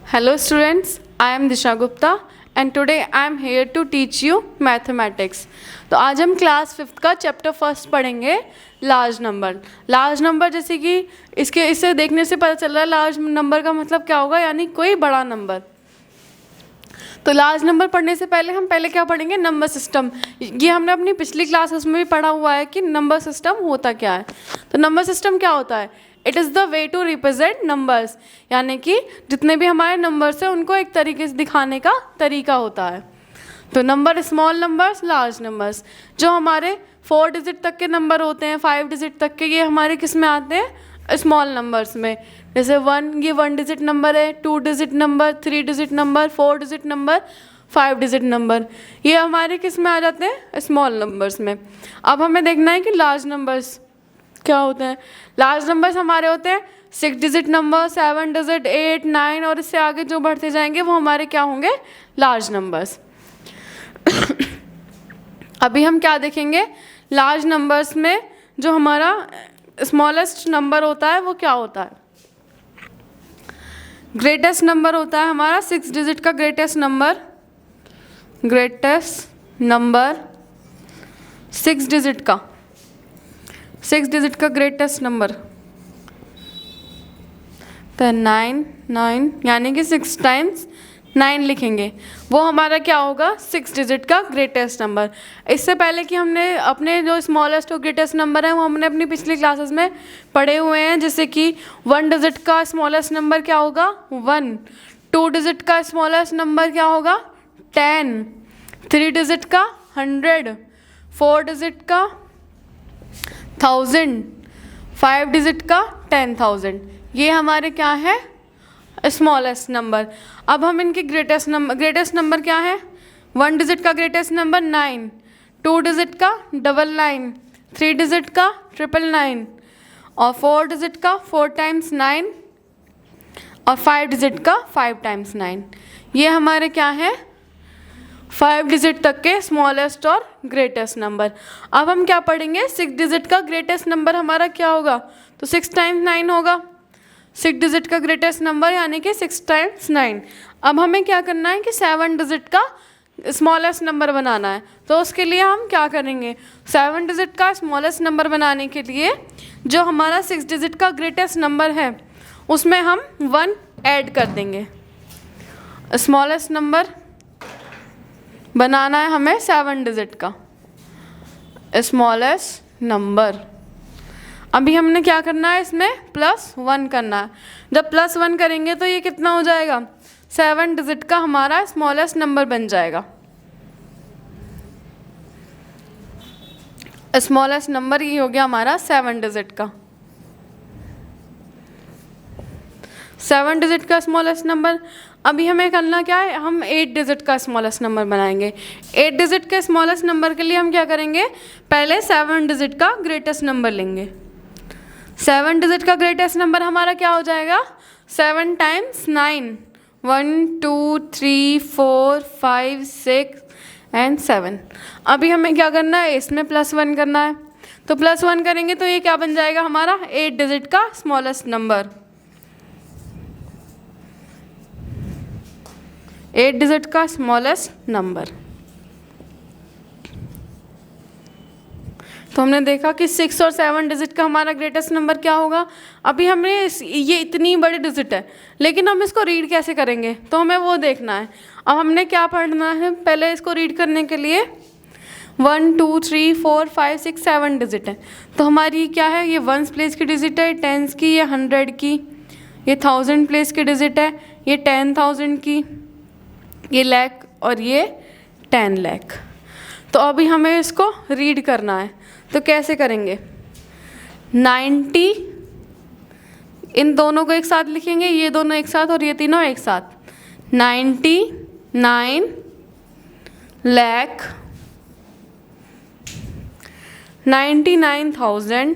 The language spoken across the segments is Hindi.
Hello students, I am Disha Gupta and today I am here to teach you mathematics. तो आज हम क्लास 5th का चैप्टर फर्स्ट पढ़ेंगे लार्ज नंबर। लार्ज नंबर जैसे कि इसे देखने से पता चल रहा है लार्ज नंबर का मतलब क्या होगा, यानी कोई बड़ा नंबर। तो लार्ज नंबर पढ़ने से पहले हम क्या पढ़ेंगे, नंबर सिस्टम। ये हमने अपनी पिछली क्लासेस में भी पढ़ा हुआ है कि नंबर सिस्टम होता क्या है। तो नंबर सिस्टम क्या होता है, it is the way to represent numbers, यानी कि जितने भी हमारे नंबर्स हैं उनको एक तरीके से दिखाने का तरीका होता है। तो number, small numbers, large numbers, जो हमारे 4 डिजिट तक के नंबर होते हैं, 5 डिजिट तक के, ये हमारे किस में आते हैं, स्मॉल नंबर्स में। जैसे 1, ये 1 डिजिट नंबर है, 2 digit number, 3 digit number, 4 digit number, 5 digit number, ये हमारे किस में आ जाते हैं, स्मॉल नंबर्स में। अब हमें देखना है कि लार्ज नंबर्स क्या होते हैं। लार्ज नंबर्स हमारे होते हैं 6 डिजिट नंबर, 7 डिजिट, 8, 9 और इससे आगे जो बढ़ते जाएंगे वो हमारे क्या होंगे, लार्ज नंबर्स। अभी हम क्या देखेंगे, लार्ज नंबर्स में जो हमारा स्मॉलेस्ट नंबर होता है वो क्या होता है। ग्रेटेस्ट नंबर होता है हमारा 6 डिजिट का ग्रेटेस्ट नंबर 6 डिजिट का 6 डिजिट का ग्रेटेस्ट नंबर। तो 9 यानी कि 6 टाइम्स 9 लिखेंगे, वो हमारा क्या होगा, 6 डिजिट का ग्रेटेस्ट नंबर। इससे पहले कि हमने अपने जो स्मॉलेस्ट और ग्रेटेस्ट नंबर हैं वो हमने अपनी पिछली क्लासेस में पढ़े हुए हैं। जैसे कि 1 डिजिट का स्मॉलेस्ट नंबर क्या होगा, 1। 2 डिजिट का स्मॉलेस्ट नंबर क्या होगा, 10। 3 डिजिट का 100। 4 डिजिट का 1000। 5 डिजिट का 10,000। ये हमारे क्या है, स्मॉलेस्ट नंबर। अब हम इनके ग्रेटेस्ट नंबर क्या है, 1 डिजिट का ग्रेटेस्ट नंबर 9। 2 डिजिट का 99। 3 डिजिट का 999 और 4 डिजिट का 4 टाइम्स 9 और 5 डिजिट का 5 टाइम्स 9। ये हमारे क्या है, 5 डिजिट तक के स्मॉलेस्ट और ग्रेटेस्ट नंबर। अब हम क्या पढ़ेंगे, 6 डिजिट का ग्रेटेस्ट नंबर हमारा क्या होगा, तो 6 टाइम्स 9 होगा 6 डिजिट का ग्रेटेस्ट नंबर, यानी कि 6 टाइम्स 9। अब हमें क्या करना है कि 7 डिजिट का स्मॉलेस्ट नंबर बनाना है। तो उसके लिए हम क्या करेंगे, 7 डिजिट का स्मॉलेस्ट नंबर बनाने के लिए जो हमारा 6 डिजिट का ग्रेटेस्ट नंबर है उसमें हम 1 ऐड कर देंगे। स्मॉलेस्ट नंबर बनाना है हमें 7 डिजिट का स्मॉलेस्ट नंबर। अभी हमने क्या करना है, इसमें +1 करना है। जब +1 करेंगे तो ये कितना हो जाएगा, 7 डिजिट का हमारा स्मॉलेस्ट नंबर बन जाएगा। स्मॉलेस्ट नंबर ये हो गया हमारा 7 डिजिट का। 7 डिजिट का स्मॉलेस्ट नंबर। अभी हमें करना क्या है, हम 8 डिजिट का स्मॉलेस्ट नंबर बनाएंगे। 8 डिजिट के स्मॉलेस्ट नंबर के लिए हम क्या करेंगे, पहले 7 डिजिट का ग्रेटेस्ट नंबर लेंगे। 7 डिजिट का ग्रेटेस्ट नंबर हमारा क्या हो जाएगा, 7 टाइम्स 9, 1 2 3 4 5 6 एंड 7। अभी हमें क्या करना है, इसमें +1 करना है। तो +1 करेंगे तो ये क्या बन जाएगा हमारा, 8 डिजिट का स्मॉलेस्ट नंबर। 8 डिजिट का स्मॉलेस्ट नंबर। तो हमने देखा कि 6 और 7 डिजिट का हमारा ग्रेटेस्ट नंबर क्या होगा। अभी हमने ये इतनी बड़ी डिजिट है लेकिन हम इसको रीड कैसे करेंगे, तो हमें वो देखना है। अब हमने क्या पढ़ना है, पहले इसको रीड करने के लिए 1 2 3 4 5 6 7 डिजिट है। तो हमारी क्या है, ये 1s प्लेस की डिजिट है, 10s की, ये 100 की, ये 1000 प्लेस की डिजिट है, ये 10,000 की, ये लाख और ये 10 लाख। तो अभी हमें इसको रीड करना है, तो कैसे करेंगे, 90, इन दोनों को एक साथ लिखेंगे, ये दोनों एक साथ और ये तीनों एक साथ, 99 लाख 99,000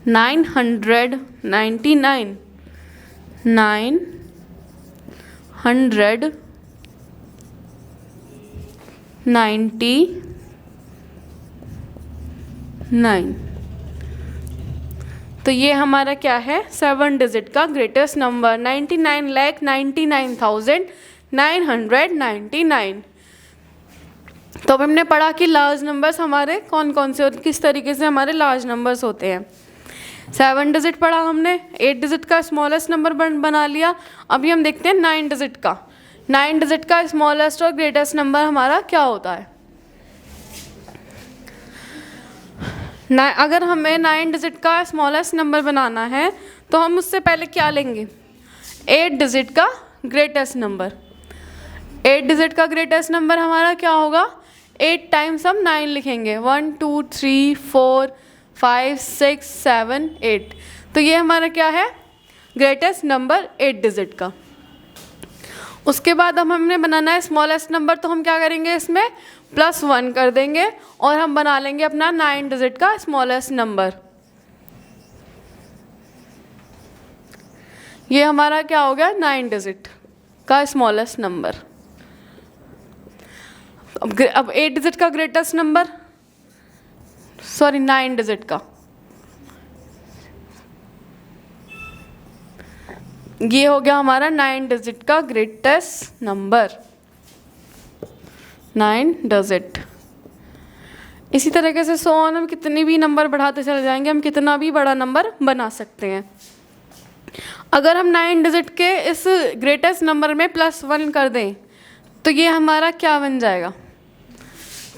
99,999 990 9। तो ये हमारा क्या है, 7 डिजिट का ग्रेटेस्ट नंबर 99,99,999। तो अब हमने पढ़ा कि लार्ज नंबर्स हमारे कौन कौन से और किस तरीके से हमारे लार्ज नंबर्स होते हैं। 7 डिजिट पढ़ा हमने, 8 डिजिट का स्मॉलेस्ट नंबर बना लिया। अभी हम देखते हैं 9 डिजिट का। 9 डिजिट का स्मॉलेस्ट और ग्रेटेस्ट नंबर हमारा क्या होता है। अगर हमें 9 डिजिट का स्मॉलेस्ट नंबर बनाना है तो हम उससे पहले क्या लेंगे, 8 डिजिट का ग्रेटेस्ट नंबर। 8 डिजिट का ग्रेटेस्ट नंबर हमारा क्या होगा, 8 टाइम्स हम 9 लिखेंगे, 1 2 3 4 5 6 7 8। तो ये हमारा क्या है, ग्रेटेस्ट नंबर 8 डिजिट का। उसके बाद अब हमने बनाना है स्मॉलेस्ट नंबर, तो हम क्या करेंगे, इसमें +1 कर देंगे और हम बना लेंगे अपना 9 डिजिट का स्मॉलेस्ट नंबर। ये हमारा क्या हो गया, 9 डिजिट का स्मॉलेस्ट नंबर। अब 8 डिजिट का ग्रेटेस्ट नंबर, सॉरी 9 डिजिट का, ये हो गया हमारा 9 डिजिट का ग्रेटेस्ट नंबर, 9 डिजिट। इसी तरीके से सो ऑन, हम कितनी भी नंबर बढ़ाते चले जाएंगे, हम कितना भी बड़ा नंबर बना सकते हैं। अगर हम 9 डिजिट के इस ग्रेटेस्ट नंबर में +1 कर दें तो ये हमारा क्या बन जाएगा,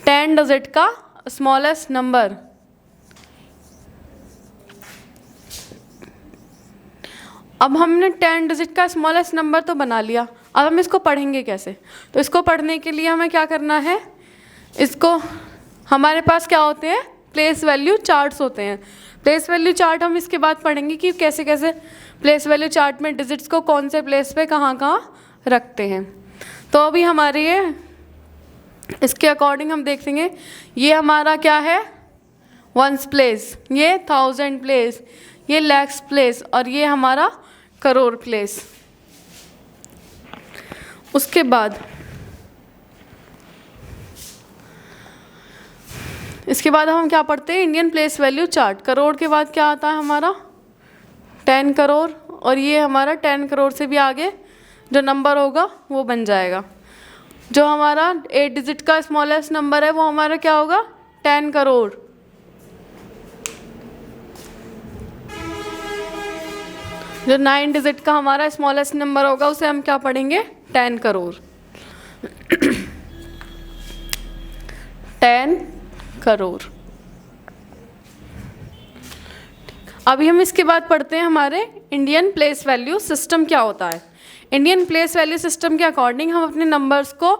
10 डिजिट का स्मॉलेस्ट नंबर। अब हमने 10 डिजिट का स्मॉलेस्ट नंबर तो बना लिया, अब हम इसको पढ़ेंगे कैसे। तो इसको पढ़ने के लिए हमें क्या करना है, इसको हमारे पास क्या होते हैं, प्लेस वैल्यू चार्ट्स होते हैं। प्लेस वैल्यू चार्ट हम इसके बाद पढ़ेंगे कि कैसे कैसे प्लेस वैल्यू चार्ट में डिजिट्स को कौन से प्लेस पे कहाँ कहाँ रखते हैं। तो अभी हमारे ये इसके अकॉर्डिंग हम देखेंगे, ये हमारा क्या है, 1s प्लेस, ये 1000 प्लेस, ये lakhs प्लेस और ये हमारा करोड़ प्लेस। उसके बाद इसके बाद हम क्या पढ़ते हैं, Indian place value chart. Crore के बाद क्या आता है हमारा, 10 करोड़, और ये हमारा 10 करोड़ से भी आगे जो नंबर होगा वो बन जाएगा। जो हमारा 8 डिजिट का स्मॉलेस्ट नंबर है वो हमारा क्या होगा, 10 करोड़। जो 9 डिजिट का हमारा स्मॉलेस्ट नंबर होगा उसे हम क्या पढ़ेंगे, 10 करोड़। 10 करोड़। अभी हम इसके बाद पढ़ते हैं हमारे इंडियन प्लेस वैल्यू सिस्टम क्या होता है। इंडियन प्लेस वैल्यू सिस्टम के अकॉर्डिंग हम अपने नंबर्स को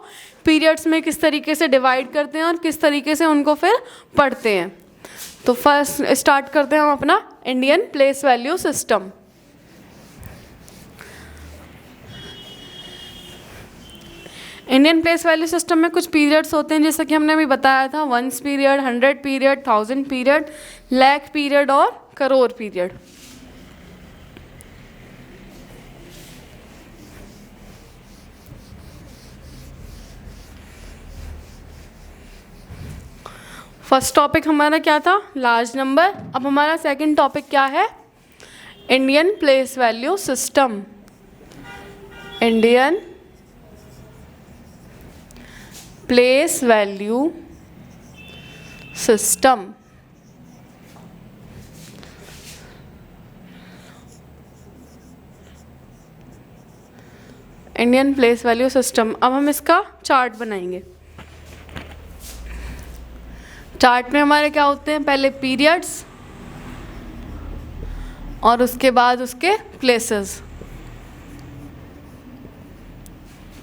पीरियड्स में किस तरीके से डिवाइड करते हैं और किस तरीके से उनको फिर पढ़ते हैं। तो फर्स्ट स्टार्ट करते हैं हम अपना Indian place value system. Indian place value system में कुछ पीरियड्स होते हैं, जैसा कि हमने अभी बताया था, 1s period, 100 period, 1000 period, lakh period और करोड़ पीरियड। फर्स्ट टॉपिक हमारा क्या था, लार्ज नंबर। अब हमारा सेकंड टॉपिक क्या है, Indian place value system. Indian place value system. Indian place value system. अब हम इसका चार्ट बनाएंगे। चार्ट में हमारे क्या होते हैं, पहले पीरियड्स और उसके बाद उसके प्लेसेस।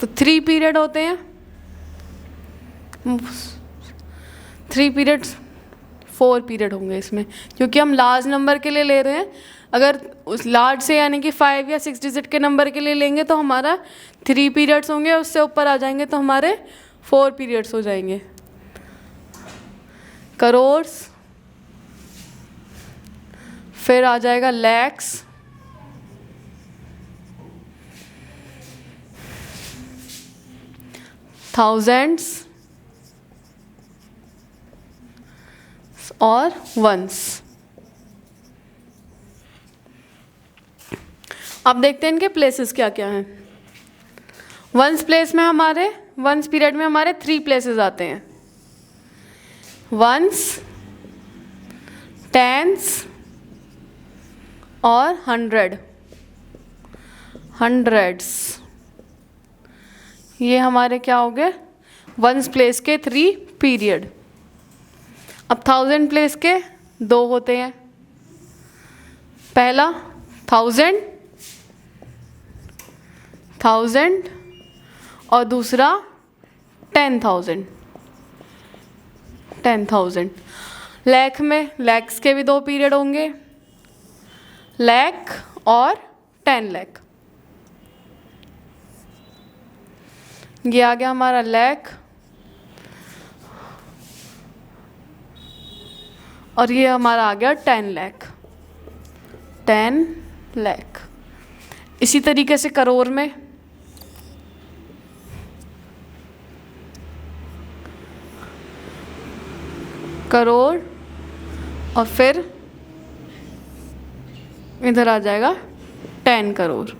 तो 3 पीरियड होते हैं, 3 पीरियड्स, 4 पीरियड होंगे इसमें, क्योंकि हम लार्ज नंबर के लिए ले रहे हैं। अगर उस लार्ज से यानी कि 5 या 6 डिजिट के नंबर के लिए लेंगे तो हमारा 3 पीरियड्स होंगे, उससे ऊपर आ जाएंगे तो हमारे 4 पीरियड्स हो जाएंगे। करोड़, फिर आ जाएगा लैक्स, थाउजेंड्स, और वंस। अब देखते हैं इनके प्लेसेस क्या क्या हैं। वंस प्लेस में हमारे, वंस पीरियड में हमारे 3 प्लेसेस आते हैं, वंस, टेंस और हंड्रेड्स। ये हमारे क्या हो गए वंस प्लेस के 3 पीरियड। अब 1000 प्लेस के 2 होते हैं, पहला 1000 और दूसरा 10,000। लाख में, लैक्स के भी 2 पीरियड होंगे, लाख और 10 लाख। ये आ गया हमारा लाख और ये हमारा आ गया 10 लाख। इसी तरीके से करोड़ में, करोड़ और फिर इधर आ जाएगा 10 करोड़।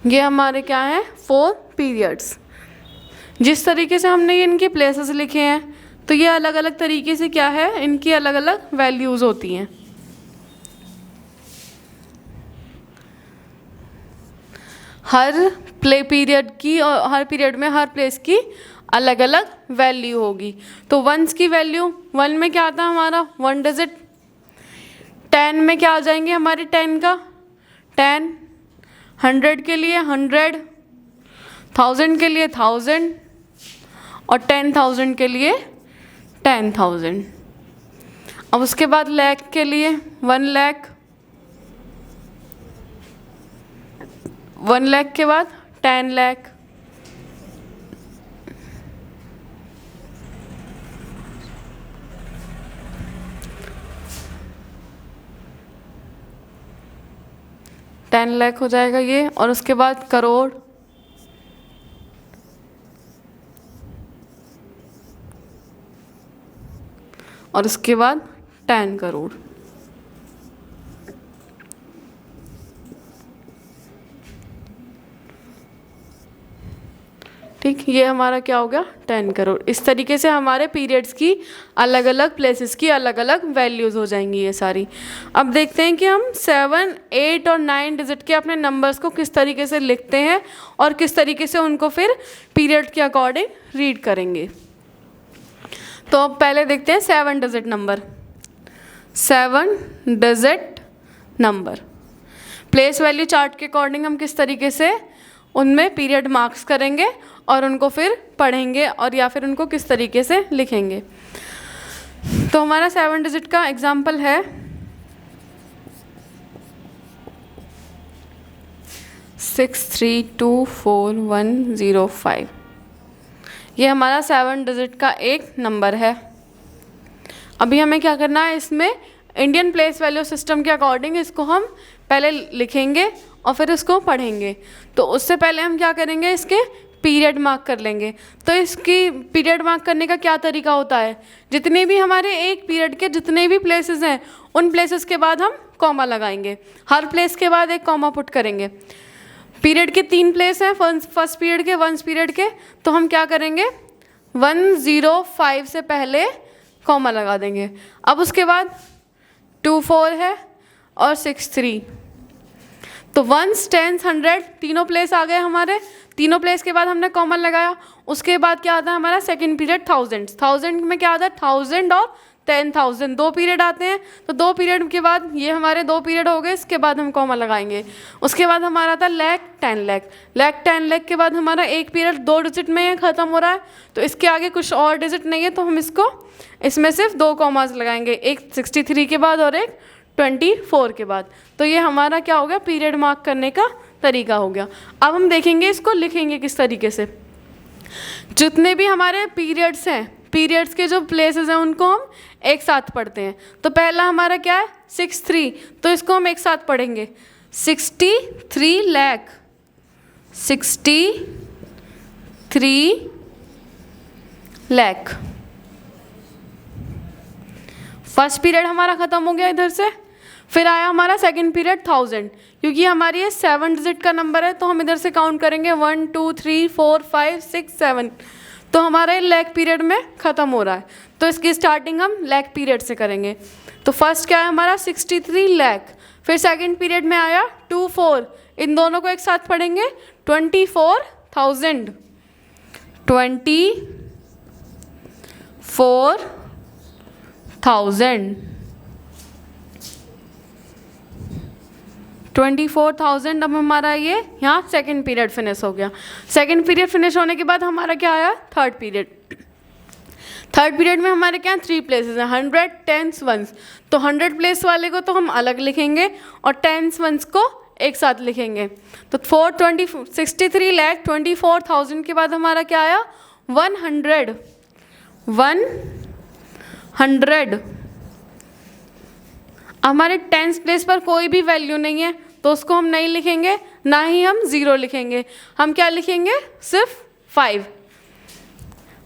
ये हमारे क्या हैं 4 पीरियड्स। जिस तरीके से हमने ये इनके प्लेसेस लिखे हैं तो ये अलग अलग तरीके से क्या है, इनकी अलग अलग वैल्यूज़ होती हैं। हर प्ले पीरियड की और हर पीरियड में हर प्लेस की अलग अलग वैल्यू होगी। तो वंस की वैल्यू 1 में क्या आता है हमारा 1 डिजिट, 10 में क्या आ जाएंगे हमारे 10 का 10, 100 के लिए 100, 1000 के लिए 1000 और 10,000 के लिए 10,000। अब उसके बाद लाख के लिए 1 लाख, 1 लाख के बाद 10 लाख, $10 लाख हो जाएगा ये। और उसके बाद करोड़, और उसके बाद 10 करोड़। ठीक, ये हमारा क्या हो गया 10 करोड़। इस तरीके से हमारे पीरियड्स की अलग अलग प्लेसेस की अलग अलग वैल्यूज़ हो जाएंगी ये सारी। अब देखते हैं कि हम 7, 8 और 9 डिजिट के अपने नंबर्स को किस तरीके से लिखते हैं और किस तरीके से उनको फिर पीरियड के अकॉर्डिंग रीड करेंगे। तो अब पहले देखते हैं 7 digit number. 7 digit number place value chart के अकॉर्डिंग हम किस तरीके से उनमें पीरियड मार्क्स करेंगे और उनको फिर पढ़ेंगे और या फिर उनको किस तरीके से लिखेंगे। तो हमारा 7 डिजिट का एग्जाम्पल है 6324,105। ये हमारा 7 डिजिट का एक नंबर है। अभी हमें क्या करना है, इसमें इंडियन प्लेस वैल्यू सिस्टम के अकॉर्डिंग इसको हम पहले लिखेंगे और फिर इसको पढ़ेंगे। तो उससे पहले हम क्या करेंगे, इसके पीरियड मार्क कर लेंगे। तो इसकी पीरियड मार्क करने का क्या तरीका होता है, जितने भी हमारे एक पीरियड के जितने भी प्लेसेस हैं उन प्लेसेस के बाद हम कॉमा लगाएंगे, हर प्लेस के बाद एक कॉमा पुट करेंगे। पीरियड के 3 प्लेस हैं, फर्स्ट पीरियड के, वंस पीरियड के, तो हम क्या करेंगे 105 से पहले कॉमा लगा देंगे। अब उसके बाद 24 है और 63, तो 1, 10, 100 तीनों प्लेस आ गए हमारे। तीनों प्लेस के बाद हमने कॉमन लगाया। उसके बाद क्या आता है हमारा सेकंड पीरियड 1000 में क्या आता है 1000 और 10,000 2 पीरियड आते हैं। तो 2 पीरियड के बाद ये हमारे 2 पीरियड हो गए, इसके बाद हम कॉमा लगाएंगे। उसके बाद हमारा था लाख 10 लाख के बाद हमारा एक पीरियड 2 डिजिट में ख़त्म हो रहा है, तो इसके आगे कुछ और डिजिट नहीं है, तो हम इसको इसमें सिर्फ 2 कॉमास लगाएंगे, एक 63 के बाद और एक 24 के बाद। तो ये हमारा क्या हो गया पीरियड मार्क करने का तरीका हो गया। अब हम देखेंगे इसको लिखेंगे किस तरीके से। जितने भी हमारे पीरियड्स हैं, पीरियड्स के जो प्लेसेस हैं उनको हम एक साथ पढ़ते हैं। तो पहला हमारा क्या है 63, तो इसको हम एक साथ पढ़ेंगे 63 लाख, 63 लाख। फर्स्ट पीरियड हमारा ख़त्म हो गया इधर से, फिर आया हमारा सेकंड पीरियड 1000, क्योंकि हमारी ये 7 डिजिट का नंबर है तो हम इधर से काउंट करेंगे 1 2 3 4 5 6 7, तो हमारा ये लैक पीरियड में ख़त्म हो रहा है, तो इसकी स्टार्टिंग हम लैक पीरियड से करेंगे। तो फर्स्ट क्या है हमारा 63 लाख, फिर सेकंड पीरियड में आया 24, इन दोनों को एक साथ पढ़ेंगे 24,000, 24,000 अब हमारा ये यहाँ सेकंड पीरियड फिनिश हो गया। सेकंड पीरियड फिनिश होने के बाद हमारा क्या आया थर्ड पीरियड। थर्ड पीरियड में हमारे क्या 3 प्लेसेस हैं, 100 10s 1s, तो 100 प्लेस वाले को तो हम अलग लिखेंगे और 10s 1s को एक साथ लिखेंगे। तो 63 लाख 24,000 के बाद हमारा क्या आया 100, हमारे 10s प्लेस पर कोई भी वैल्यू नहीं है तो उसको हम नहीं लिखेंगे, ना ही हम 0 लिखेंगे, हम क्या लिखेंगे सिर्फ 5,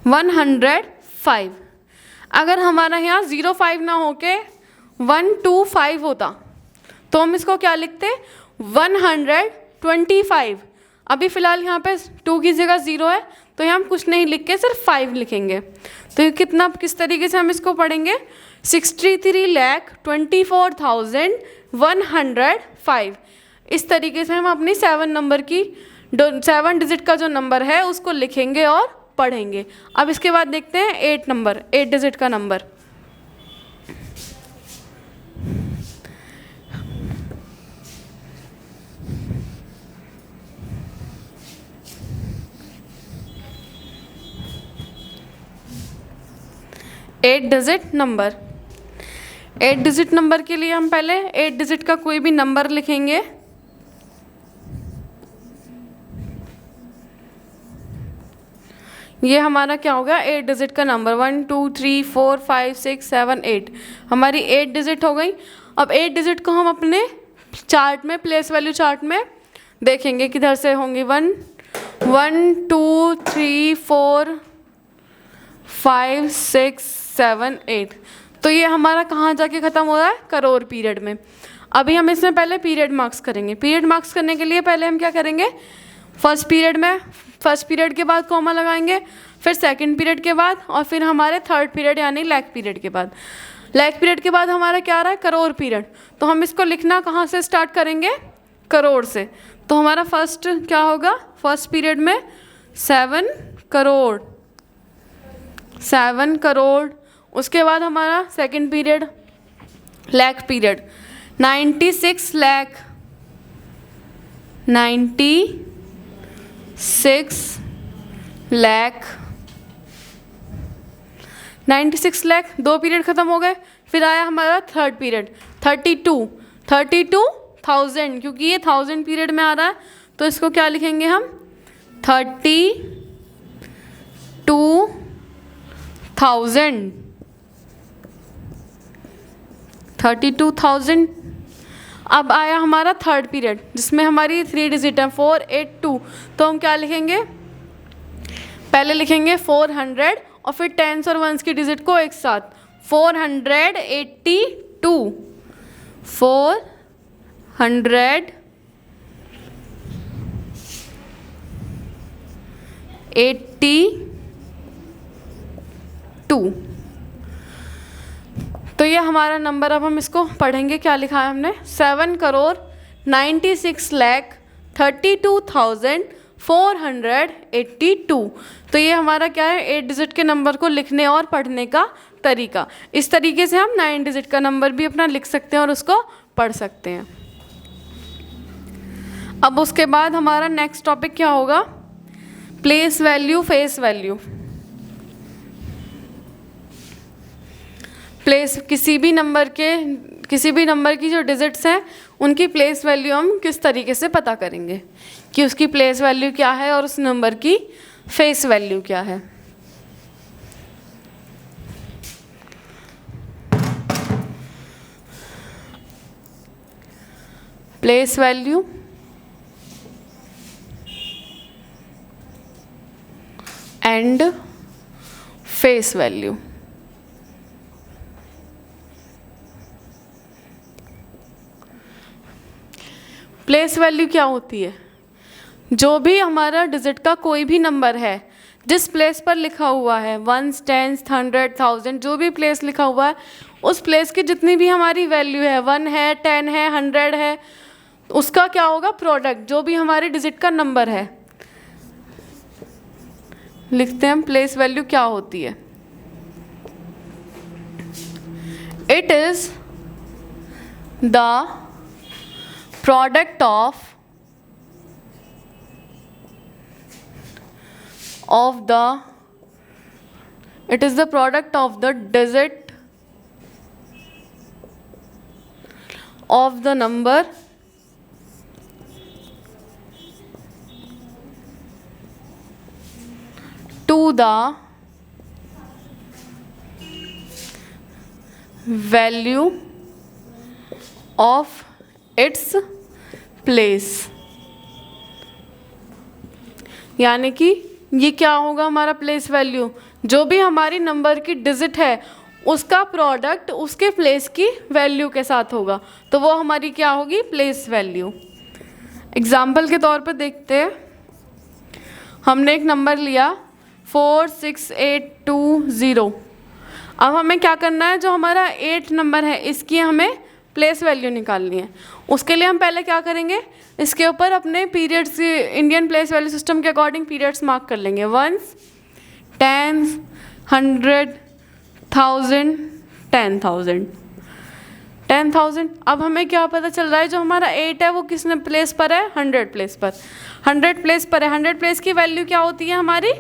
105। अगर हमारा यहाँ 05 ना होके 125 होता तो हम इसको क्या लिखते 125। अभी फ़िलहाल यहाँ पे 2 की जगह 0 है तो यहाँ हम कुछ नहीं लिख के सिर्फ 5 लिखेंगे। तो ये कितना किस तरीके से हम इसको पढ़ेंगे 63,24,105। इस तरीके से हम अपनी 7 नंबर की 7 डिजिट का जो नंबर है उसको लिखेंगे और पढ़ेंगे। अब इसके बाद देखते हैं 8 नंबर, 8 डिजिट का number. Eight digit number, 8 digit number के लिए हम पहले 8 डिजिट का कोई भी नंबर लिखेंगे। ये हमारा क्या होगा 8 डिजिट का नंबर, 1 2 3 4 5 6 7 8, हमारी 8 डिजिट हो गई। अब 8 डिजिट को हम अपने चार्ट में प्लेस वैल्यू चार्ट में देखेंगे किधर से होंगी 1 2 3 4 5 6 7 8, तो ये हमारा कहाँ जाके ख़त्म हो रहा है करोड़ पीरियड में। अभी हम इसमें पहले पीरियड मार्क्स करेंगे। पीरियड मार्क्स करने के लिए पहले हम क्या करेंगे फर्स्ट पीरियड में, फर्स्ट पीरियड के बाद कॉमा लगाएंगे, फिर सेकंड पीरियड के बाद और फिर हमारे थर्ड पीरियड यानी लैक पीरियड के बाद। लैक पीरियड के बाद हमारा क्या आ रहा है करोड़ पीरियड, तो हम इसको लिखना कहाँ से स्टार्ट करेंगे करोड़ से। तो हमारा फर्स्ट क्या होगा फर्स्ट पीरियड में 7 करोड़, 7 करोड़। उसके बाद हमारा second period lakh period 96 lakh, 96 lakh, 96 lakh, 2 period ख़त्म हो गए। फिर आया हमारा थर्ड पीरियड 32,000, क्योंकि ये 1000 पीरियड में आ रहा है तो इसको क्या लिखेंगे हम 32,000। अब आया हमारा थर्ड पीरियड जिसमें हमारी 3 डिजिट है 482, तो हम क्या लिखेंगे पहले लिखेंगे 400 और फिर 10s और 1s की डिजिट को एक साथ 482, 482। तो ये हमारा नंबर, अब हम इसको पढ़ेंगे क्या लिखा है हमने 7 करोड़ 96 लाख 32,482। तो ये हमारा क्या है 8 डिजिट के नंबर को लिखने और पढ़ने का तरीका। इस तरीके से हम 9 डिजिट का नंबर भी अपना लिख सकते हैं और उसको पढ़ सकते हैं। अब उसके बाद हमारा नेक्स्ट टॉपिक क्या होगा place value face value. Place किसी भी नंबर की जो डिजिट्स हैं उनकी प्लेस वैल्यू हम किस तरीके से पता करेंगे कि उसकी प्लेस वैल्यू क्या है और उस नंबर की फेस वैल्यू क्या है। Place value and face value. Place value क्या होती है? जो भी हमारा डिजिट का कोई भी नंबर है जिस प्लेस पर लिखा हुआ है, 1s 10s 100 1000, जो भी प्लेस लिखा हुआ है उस प्लेस की जितनी भी हमारी वैल्यू है, 1 है 10 है 100 है, उसका क्या होगा? प्रोडक्ट, जो भी हमारे डिजिट का नंबर है। लिखते हैं हम प्लेस वैल्यू क्या होती है। It is the product of the digit of the number to the value of its place। यानी कि ये क्या होगा हमारा प्लेस वैल्यू? जो भी हमारी नंबर की डिजिट है उसका प्रोडक्ट उसके प्लेस की वैल्यू के साथ होगा, तो वो हमारी क्या होगी? Place value. एग्जाम्पल के तौर पर देखते हैं, हमने एक नंबर लिया 46820। अब हमें क्या करना है? जो हमारा 8 नंबर है इसकी हमें प्लेस वैल्यू निकालनी है। उसके लिए हम पहले क्या करेंगे? इसके ऊपर अपने periods, Indian place value system के अकॉर्डिंग पीरियड्स मार्क कर लेंगे, 1s 10s 100 1000 10,000 10,000। अब हमें क्या पता चल रहा है? जो हमारा 8 है वो किस प्लेस पर है? 100 प्लेस पर। 100 प्लेस पर है। 100 प्लेस की वैल्यू क्या होती है हमारी?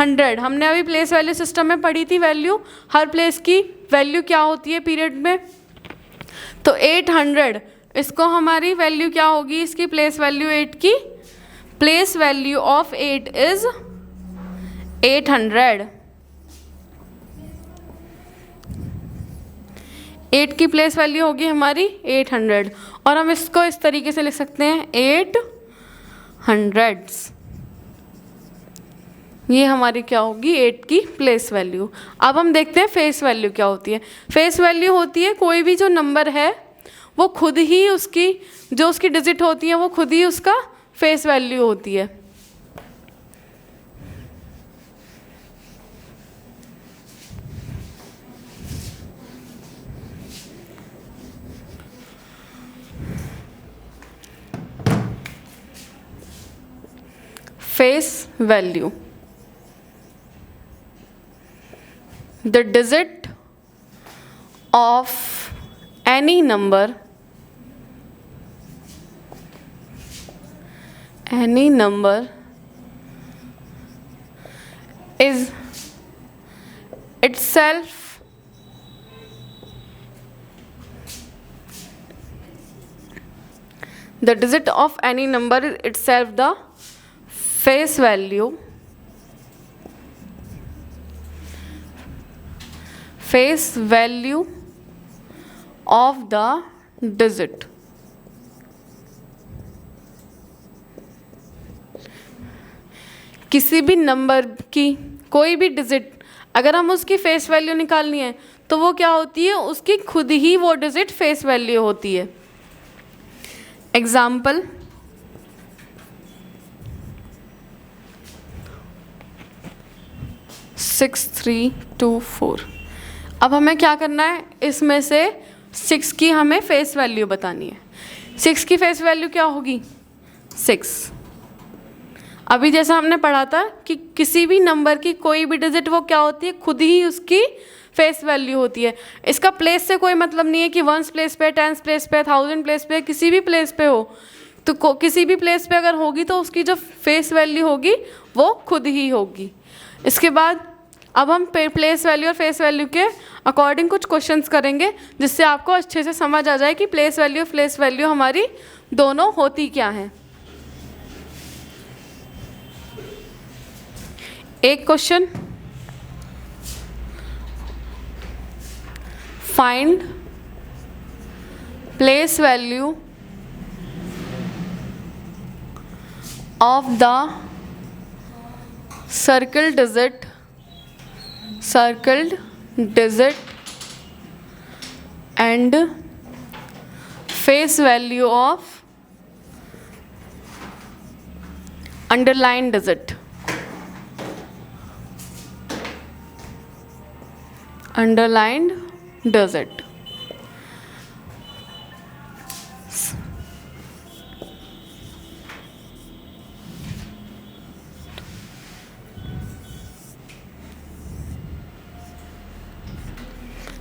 100। हमने अभी प्लेस वैल्यू सिस्टम में पढ़ी थी वैल्यू, हर प्लेस की वैल्यू क्या होती है पीरियड में। तो 800, इसको हमारी वैल्यू क्या होगी? इसकी प्लेस वैल्यू 8 की प्लेस वैल्यू ऑफ 8 इज 800। 8 की प्लेस वैल्यू होगी हमारी 800, और हम इसको इस तरीके से लिख सकते हैं 800। ये हमारी क्या होगी? 8 की प्लेस वैल्यू। अब हम देखते हैं फेस वैल्यू क्या होती है। फेस वैल्यू होती है कोई भी जो नंबर है वो खुद ही उसकी जो उसकी डिजिट होती है वो खुद ही उसका फेस वैल्यू होती है। Face value, the digit of any number is itself the digit of any number is itself the face value of the digit। किसी भी नंबर की कोई भी डिजिट अगर हम उसकी फेस वैल्यू निकालनी है तो वो क्या होती है? उसकी खुद ही वो डिजिट फेस वैल्यू होती है। एग्जाम्पल, 6324। अब हमें क्या करना है? इसमें से 6 की हमें फेस वैल्यू बतानी है। 6 की फेस वैल्यू क्या होगी? 6। अभी जैसा हमने पढ़ा था कि किसी भी नंबर की कोई भी डिजिट वो क्या होती है? खुद ही उसकी फेस वैल्यू होती है। इसका प्लेस से कोई मतलब नहीं है कि 1s प्लेस पे, 10s प्लेस पे, 1000 प्लेस पे, किसी भी प्लेस पे हो तो किसी भी प्लेस पे अगर होगी तो उसकी जो फेस वैल्यू होगी वो खुद ही होगी। इसके बाद अब हम प्लेस वैल्यू और फेस वैल्यू के अकॉर्डिंग कुछ क्वेश्चंस करेंगे जिससे आपको अच्छे से समझ आ जाए कि प्लेस वैल्यू फेस वैल्यू हमारी दोनों होती क्या हैं। एक question, find place value of the circled digit and face value of underline digit, underlined digit.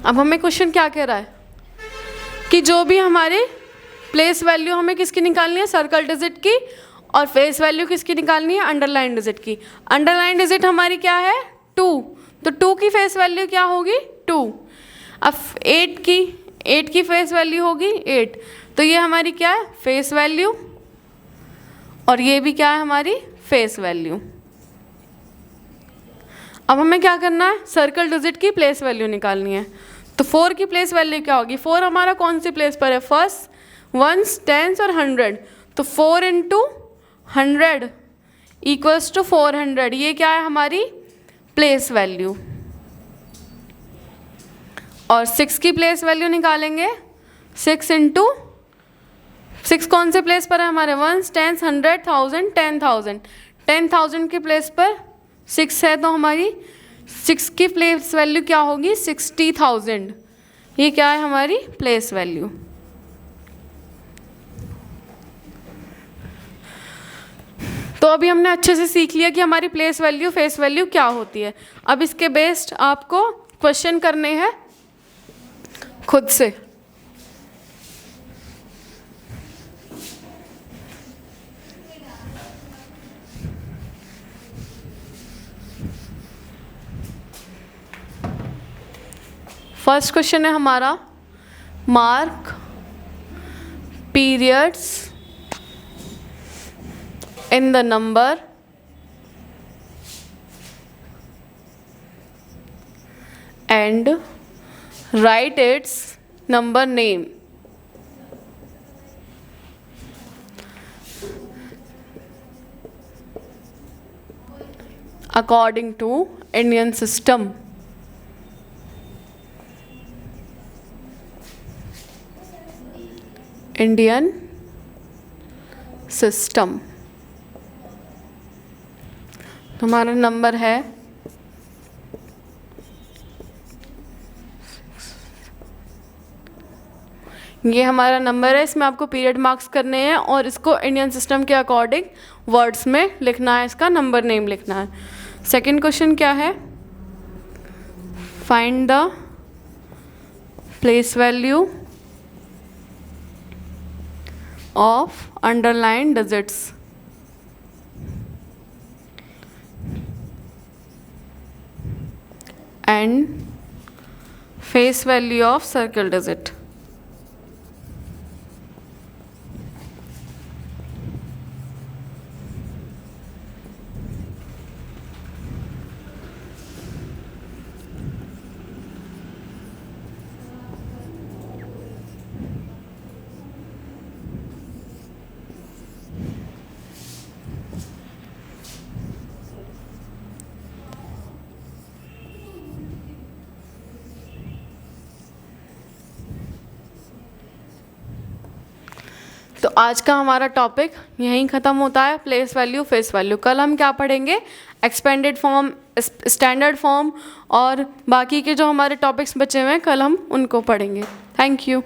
अब हमें क्वेश्चन क्या कह रहा है कि जो भी हमारे प्लेस वैल्यू हमें किसकी निकालनी है, सर्कल डिजिट की, और फेस वैल्यू किसकी निकालनी है, अंडरलाइन डिजिट की। अंडरलाइन डिजिट हमारी क्या है, 2, तो 2 की फेस वैल्यू क्या होगी, 2। अब 8 की फेस वैल्यू होगी 8, तो ये हमारी क्या है, फेस वैल्यू, और ये भी क्या है हमारी फेस वैल्यू। अब हमें क्या करना है, सर्कल डिजिट की प्लेस वैल्यू निकालनी है। तो 4 की प्लेस वैल्यू क्या होगी, 4 हमारा कौन सी प्लेस पर है, फर्स्ट, वंस, टेंस और 100, तो 4 इंटू 100 इक्वल्स टू 400, ये क्या है हमारी प्लेस वैल्यू। और 6 की प्लेस वैल्यू निकालेंगे, 6 इंटू 6 कौन से प्लेस पर है हमारे, वंस, टेंस, 100, 1000, 10,000, 10,000 की प्लेस पर 6 है, तो हमारी 6 की प्लेस वैल्यू क्या होगी, 60,000, ये क्या है हमारी प्लेस वैल्यू। तो अभी हमने अच्छे से सीख लिया कि हमारी प्लेस वैल्यू फेस वैल्यू क्या होती है। अब इसके बेस्ड आपको क्वेश्चन करने हैं खुद से। फर्स्ट क्वेश्चन है हमारा, mark periods in the number and write its number name. According to Indian system. Indian system. हमारा नंबर है ये हमारा नंबर है, इसमें आपको पीरियड मार्क्स करने हैं और इसको इंडियन सिस्टम के अकॉर्डिंग वर्ड्स में लिखना है, इसका नंबर नेम लिखना है। सेकंड क्वेश्चन क्या है, find the place value of underline digits. And face value of circle digit. तो आज का हमारा टॉपिक यहीं ख़त्म होता है, प्लेस वैल्यू फेस वैल्यू। कल हम क्या पढ़ेंगे, एक्सपेंडेड फॉर्म, स्टैंडर्ड फॉर्म और बाकी के जो हमारे टॉपिक्स बचे हुए हैं कल हम उनको पढ़ेंगे। Thank you.